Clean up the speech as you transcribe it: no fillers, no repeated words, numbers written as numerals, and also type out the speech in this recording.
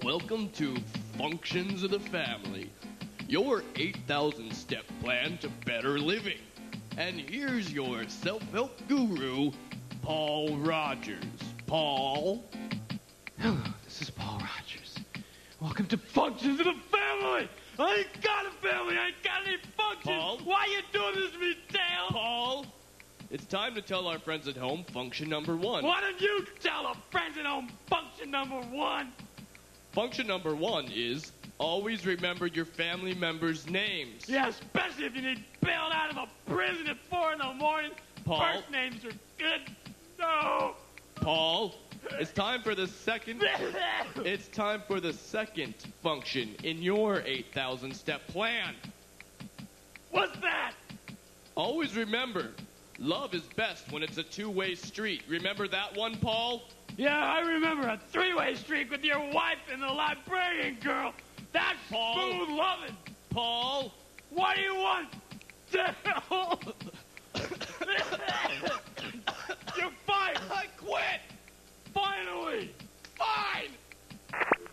Welcome to Functions of the Family, your 8,000 step plan to better living. And here's your self-help guru, Paul Rogers. Paul? Hello, this is Paul Rogers. Welcome to Functions of the Family! I ain't got a family, I ain't got any functions! Paul? Why you doing this to me, Dale? Paul? It's time to tell our friends at home function number one. Why don't you tell our friends at home function number one? Function number one is always remember your family members' names. Yeah, especially if you need bailed out of a prison at 4 in the morning. Paul? First names are good. No! Paul, it's time for the second... It's time for the second function in your 8,000 step plan. What's that? Always remember, love is best when it's a two-way street. Remember that one, Paul? Yeah, I remember a 3-way street with your wife and the librarian girl. That's Paul? smooth loving. Paul? What do you want?